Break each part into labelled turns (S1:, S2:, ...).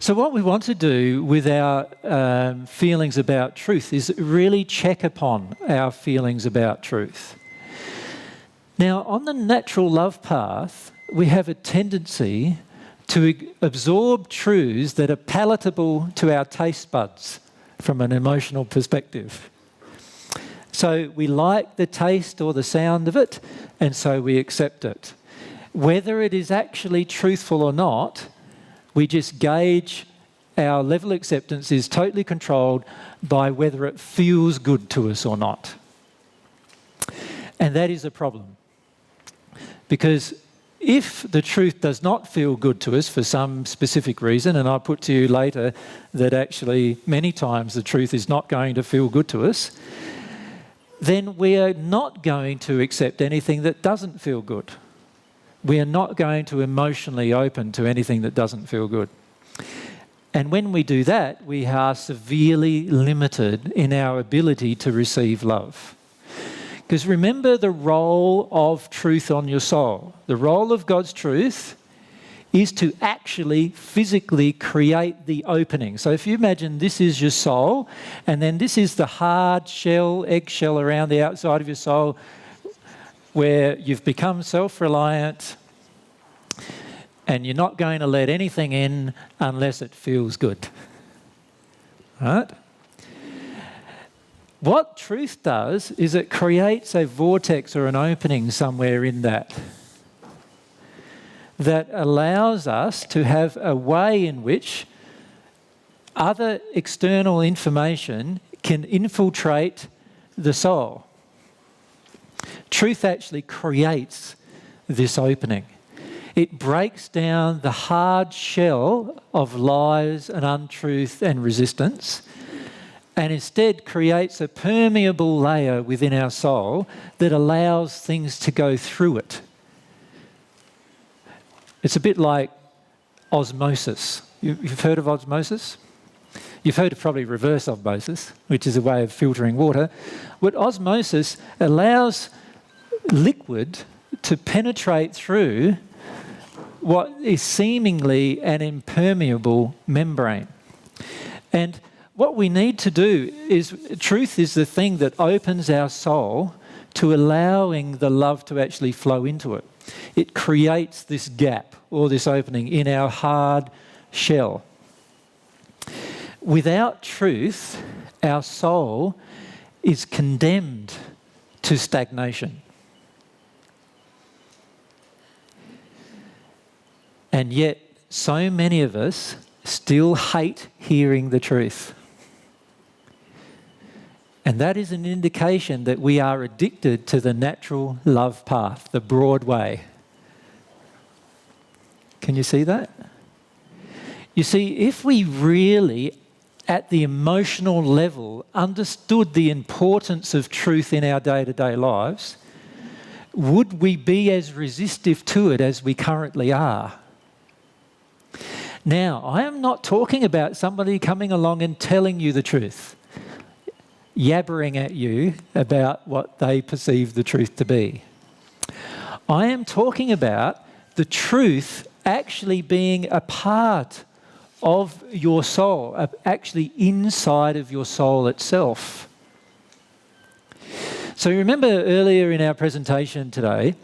S1: So what we want to do with our feelings about truth is really check upon our feelings about truth. Now, on the natural love path, we have a tendency to absorb truths that are palatable to our taste buds from an emotional perspective. So we like the taste or the sound of it, and so we accept it. Whether it is actually truthful or not, we just gauge our level of acceptance is totally controlled by whether it feels good to us or not. And that is a problem. Because if the truth does not feel good to us for some specific reason, and I'll put to you later that actually many times the truth is not going to feel good to us, then we are not going to accept anything that doesn't feel good. We are not going to emotionally open to anything that doesn't feel good. And when we do that, we are severely limited in our ability to receive love. Because remember the role of truth on your soul. The role of God's truth is to actually physically create the opening. So if you imagine this is your soul, and then this is the hard shell, eggshell around the outside of your soul, where you've become self-reliant and you're not going to let anything in unless it feels good. Right? What truth does is it creates a vortex or an opening somewhere in that allows us to have a way in which other external information can infiltrate the soul. Truth actually creates this opening. It breaks down the hard shell of lies and untruth and resistance, and instead creates a permeable layer within our soul that allows things to go through it. It's a bit like osmosis. You've heard of osmosis? You've heard of probably reverse osmosis, which is a way of filtering water. But osmosis allows liquid to penetrate through what is seemingly an impermeable membrane. And what we need to do is, truth is the thing that opens our soul to allowing the love to actually flow into it. It creates this gap or this opening in our hard shell. Without truth, our soul is condemned to stagnation. And yet, so many of us still hate hearing the truth. And that is an indication that we are addicted to the natural love path, the broad way. Can you see that? You see, if we really, at the emotional level, understood the importance of truth in our day-to-day lives, would we be as resistive to it as we currently are? Now, I am not talking about somebody coming along and telling you the truth, yabbering at you about what they perceive the truth to be. I am talking about the truth actually being a part of your soul, actually inside of your soul itself. So remember earlier in our presentation today,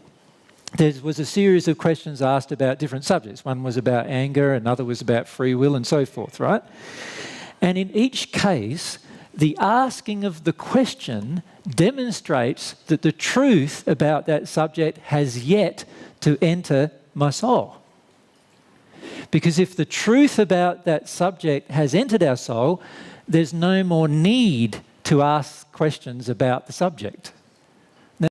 S1: there was a series of questions asked about different subjects. One was about anger, another was about free will and so forth, right? And in each case, the asking of the question demonstrates that the truth about that subject has yet to enter my soul. Because if the truth about that subject has entered our soul, there's no more need to ask questions about the subject.